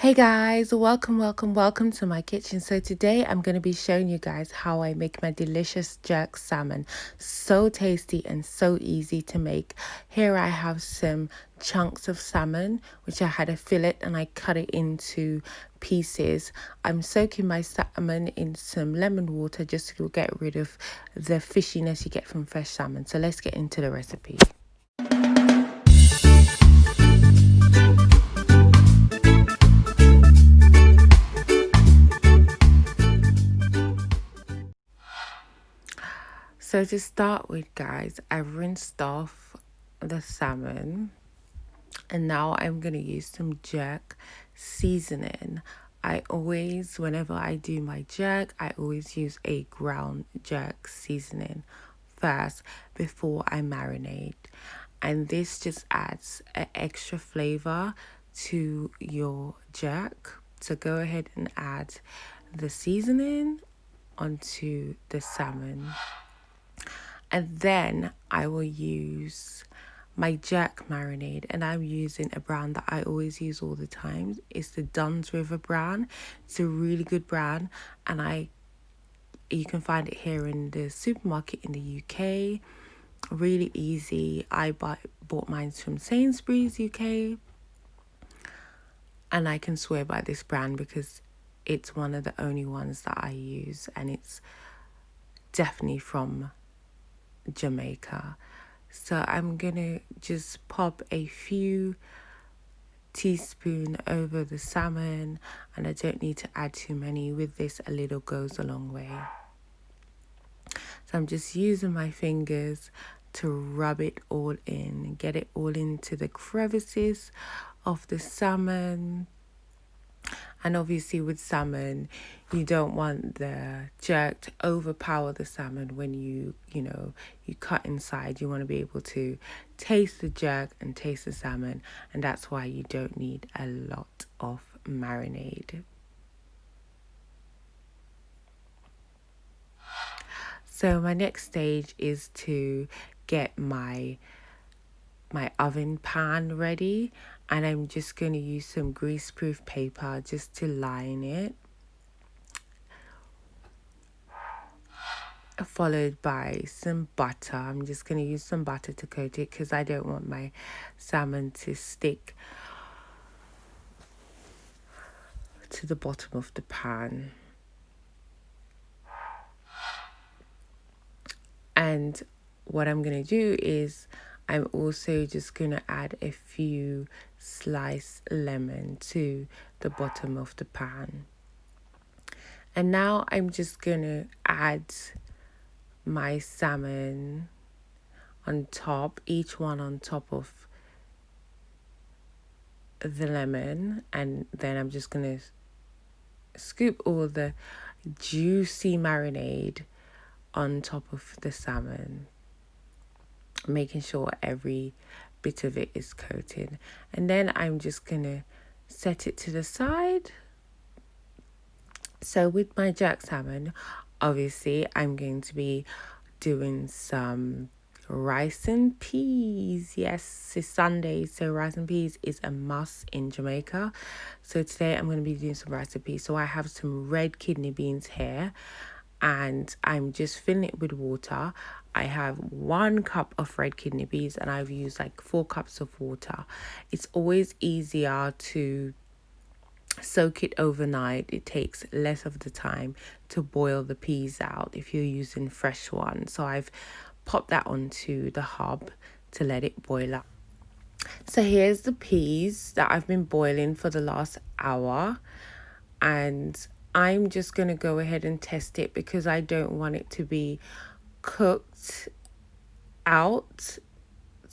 Hey guys, welcome to my kitchen. So today I'm going to be showing you guys how I make my delicious jerk salmon. So tasty and so easy to make. Here I have some chunks of salmon, which I had a fillet and I cut it into pieces. I'm soaking my salmon in some lemon water just to get rid of the fishiness you get from fresh salmon. So let's get into the recipe. So to start with, guys, I've rinsed off the salmon and now I'm going to use some jerk seasoning. Whenever I do my jerk, I always use a ground jerk seasoning first before I marinate. And this just adds an extra flavor to your jerk. So go ahead and add the seasoning onto the salmon. And then I will use my jerk marinade, and I'm using a brand that I always use all the time. It's the Dunn's River brand. It's a really good brand, and you can find it here in the supermarket in the UK. Really easy. Bought mine from Sainsbury's UK, and I can swear by this brand because it's one of the only ones that I use, and it's definitely from Jamaica. So I'm gonna just pop a few teaspoons over the salmon, and I don't need to add too many. With this, a little goes a long way. So I'm just using my fingers to rub it all in, get it all into the crevices of the salmon. And obviously with salmon, you don't want the jerk to overpower the salmon when you cut inside. You want to be able to taste the jerk and taste the salmon, and that's why you don't need a lot of marinade. So my next stage is to get my oven pan ready, and I'm just going to use some greaseproof paper just to line it, followed by some butter. I'm just going to use some butter to coat it because I don't want my salmon to stick to the bottom of the pan. And what I'm going to do is I'm also just going to add a few sliced lemon to the bottom of the pan. And now I'm just going to add my salmon on top, each one on top of the lemon, and then I'm just going to scoop all the juicy marinade on top of the salmon, making sure every bit of it is coated. And then I'm just going to set it to the side. So with my jerk salmon, obviously I'm going to be doing some rice and peas. Yes, it's Sunday, so rice and peas is a must in Jamaica. So today I'm going to be doing some rice and peas. So I have some red kidney beans here, and I'm just filling it with water. I have 1 cup of red kidney beans, and I've used like 4 cups of water. It's always easier to soak it overnight. It takes less of the time to boil the peas out if you're using fresh ones. So I've popped that onto the hob to let it boil up. So here's the peas that I've been boiling for the last hour, and I'm just going to go ahead and test it because I don't want it to be cooked out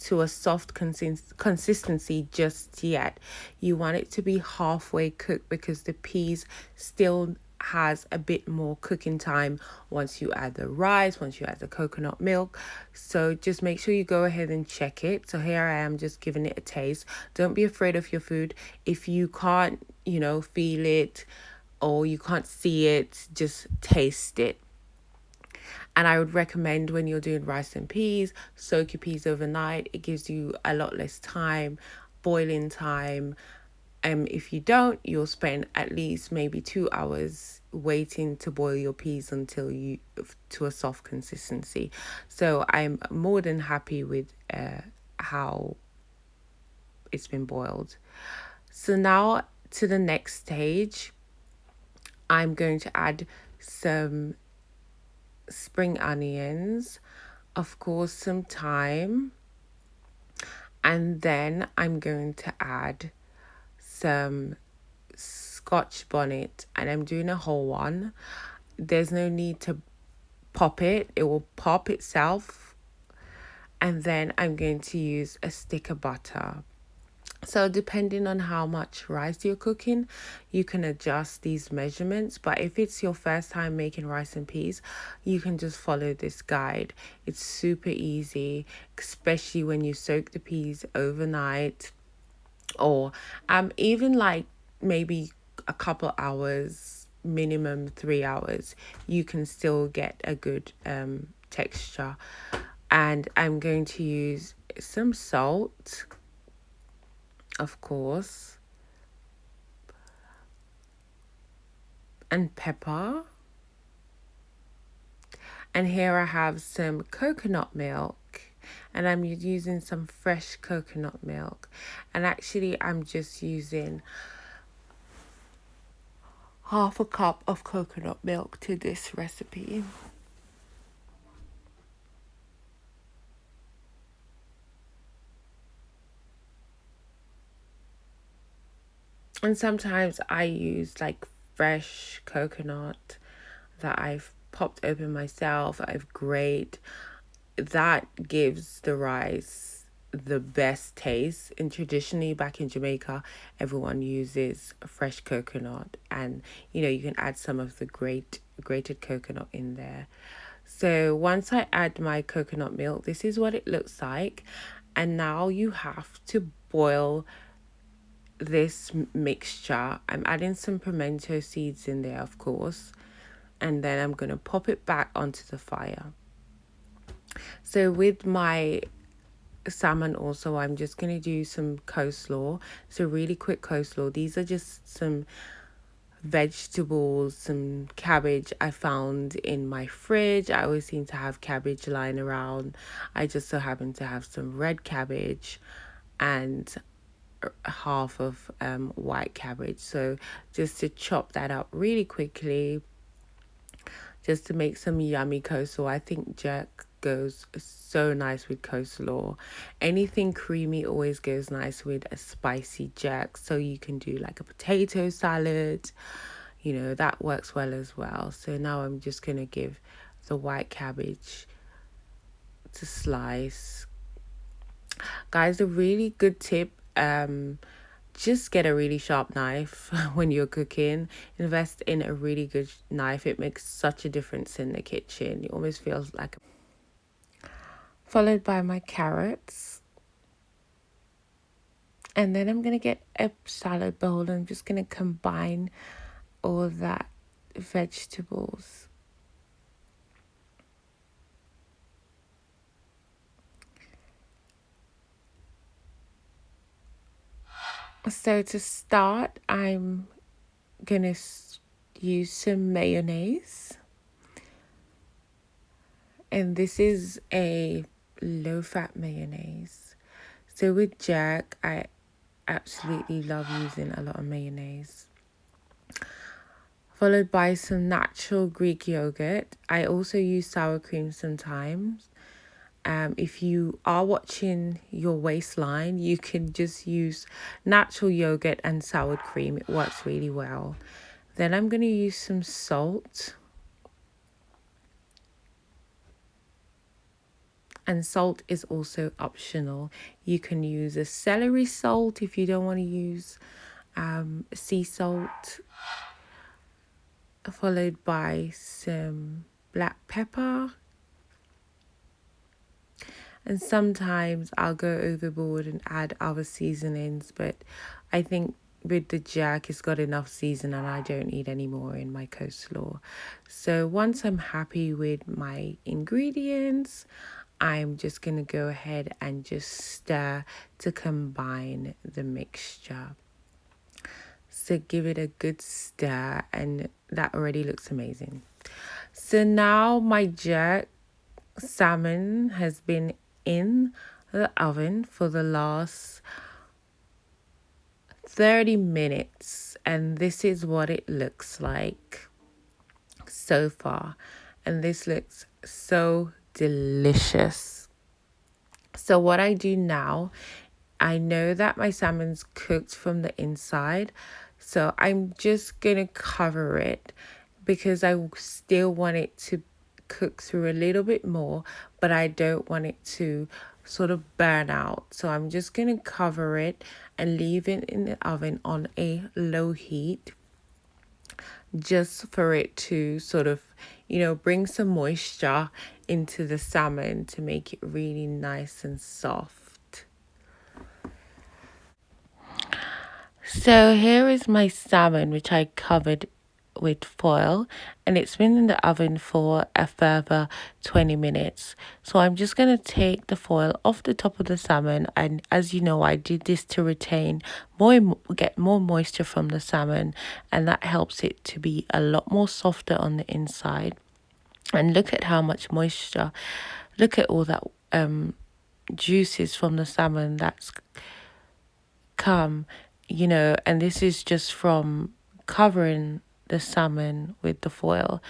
to a soft consistency just yet. You want it to be halfway cooked because the peas still has a bit more cooking time once you add the rice, once you add the coconut milk. So just make sure you go ahead and check it. So here I am just giving it a taste. Don't be afraid of your food. If you can't, feel it or you can't see it, just taste it. And I would recommend when you're doing rice and peas, soak your peas overnight. It gives you a lot less time, boiling time, If you don't, you'll spend at least maybe 2 hours waiting to boil your peas until you to a soft consistency. So I'm more than happy with how it's been boiled. So now to the next stage, I'm going to add some spring onions, of course, some thyme, and then I'm going to add some Scotch bonnet, and I'm doing a whole one. There's no need to pop it, it will pop itself. And then I'm going to use a stick of butter. So depending on how much rice you're cooking, you can adjust these measurements. But if it's your first time making rice and peas, you can just follow this guide. It's super easy, especially when you soak the peas overnight, or even like maybe a couple hours, minimum 3 hours, you can still get a good texture. And I'm going to use some salt, of course, and pepper. And here I have some coconut milk, and I'm using some fresh coconut milk. And actually I'm just using half a cup of coconut milk to this recipe. And sometimes I use like fresh coconut that I've popped open myself, I've grated. That gives the rice the best taste. And traditionally back in Jamaica, everyone uses fresh coconut, and you can add some of the grated coconut in there. So once I add my coconut milk, this is what it looks like. And now you have to boil this mixture. I'm adding some pimento seeds in there, of course, and then I'm going to pop it back onto the fire. So with my salmon also, I'm just going to do some coleslaw. So really quick coleslaw. These are just some vegetables, some cabbage I found in my fridge. I always seem to have cabbage lying around. I just so happen to have some red cabbage and half of white cabbage. So just to chop that up really quickly, just to make some yummy coleslaw. I think jerk goes so nice with coleslaw. Anything creamy always goes nice with a spicy jerk. So you can do like a potato salad, that works well as well. So now I'm just going to give the white cabbage to slice. Guys, a really good tip, just get a really sharp knife when you're cooking. Invest in a really good knife. It makes such a difference in the kitchen. It almost feels like. Followed by my carrots. And then I'm going to get a salad bowl and I'm just going to combine all that vegetables. So to start, I'm going to use some mayonnaise. And this is a low-fat mayonnaise. So with jerk, I absolutely love using a lot of mayonnaise. Followed by some natural Greek yogurt. I also use sour cream sometimes. If you are watching your waistline, you can just use natural yogurt and sour cream. It works really well. Then I'm going to use some salt. And salt is also optional. You can use a celery salt if you don't want to use sea salt. Followed by some black pepper. And sometimes I'll go overboard and add other seasonings, but I think with the jerk, it's got enough season and I don't need any more in my coleslaw. So once I'm happy with my ingredients, I'm just going to go ahead and just stir to combine the mixture. So give it a good stir, and that already looks amazing. So now my jerk salmon has been in the oven for the last 30 minutes, and this is what it looks like so far. And this looks so delicious. So what I do now, I know that my salmon's cooked from the inside, so I'm just gonna cover it because I still want it to cook through a little bit more, but I don't want it to sort of burn out. So I'm just gonna cover it and leave it in the oven on a low heat just for it to sort of, bring some moisture into the salmon to make it really nice and soft. So here is my salmon, which I covered with foil, and it's been in the oven for a further 20 minutes. So I'm just going to take the foil off the top of the salmon, and as you know, I did this to retain get more moisture from the salmon, and that helps it to be a lot more softer on the inside. And look at how much moisture, look at all that juices from the salmon that's come, and this is just from covering the salmon with the foil.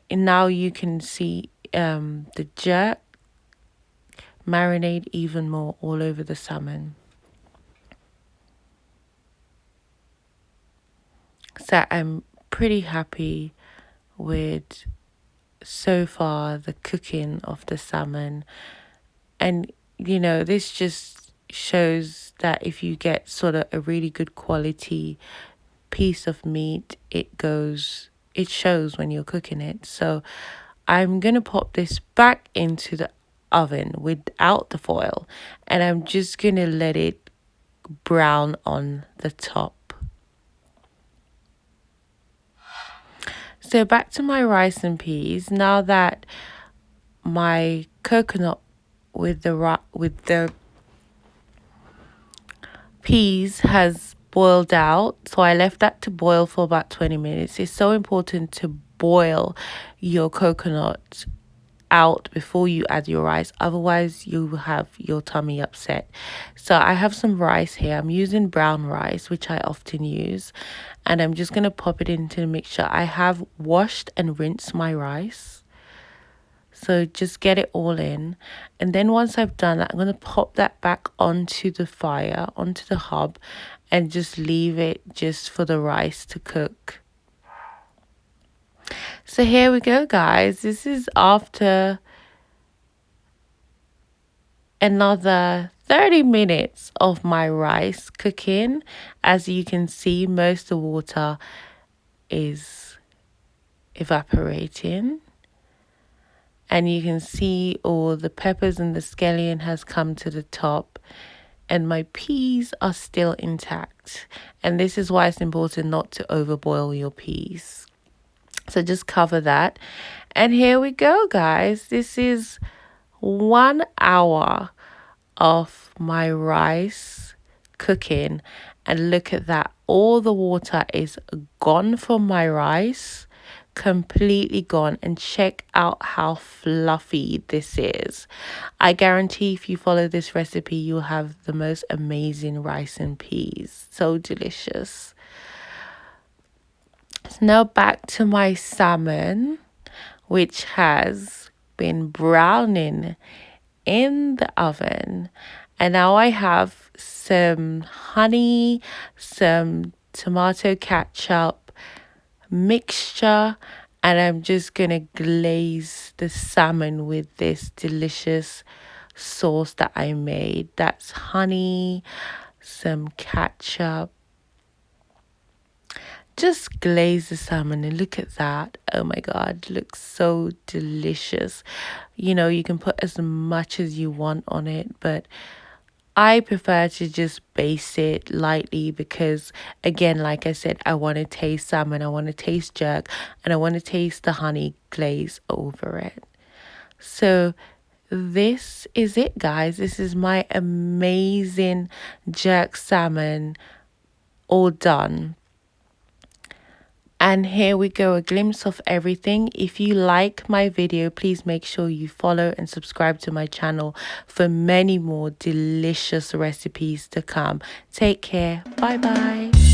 And now you can see the jerk marinate even more all over the salmon. So I'm pretty happy with so far the cooking of the salmon. And this just shows that if you get sort of a really good quality piece of meat, it shows when you're cooking it. So I'm gonna pop this back into the oven without the foil, and I'm just gonna let it brown on the top. So back to my rice and peas. Now that my coconut with the peas has boiled out, so I left that to boil for about 20 minutes. It's so important to boil your coconut out before you add your rice, otherwise you will have your tummy upset. So I have some rice here. I'm using brown rice, which I often use, and I'm just going to pop it into the mixture. I have washed and rinsed my rice, so just get it all in. And then once I've done that, I'm going to pop that back onto the fire, onto the hob, and just leave it just for the rice to cook. So here we go, guys. This is after another 30 minutes of my rice cooking. As you can see, most of the water is evaporating. And you can see all the peppers and the scallion has come to the top. And my peas are still intact. And this is why it's important not to overboil your peas. So just cover that. And here we go, guys. This is 1 hour of my rice cooking, and look at that, all the water is gone from my rice, completely gone. And check out how fluffy this is. I guarantee if you follow this recipe, you'll have the most amazing rice and peas. So delicious. So now back to my salmon, which has been browning in the oven. And now I have some honey, some tomato ketchup mixture, and I'm just gonna glaze the salmon with this delicious sauce that I made. That's honey, some ketchup. Just glaze the salmon and look at that. Oh my god, it looks so delicious. You can put as much as you want on it, but I prefer to just baste it lightly because, again, like I said, I want to taste salmon, I want to taste jerk, and I want to taste the honey glaze over it. So this is it, guys. This is my amazing jerk salmon all done. And here we go, a glimpse of everything. If you like my video, please make sure you follow and subscribe to my channel for many more delicious recipes to come. Take care. Bye bye.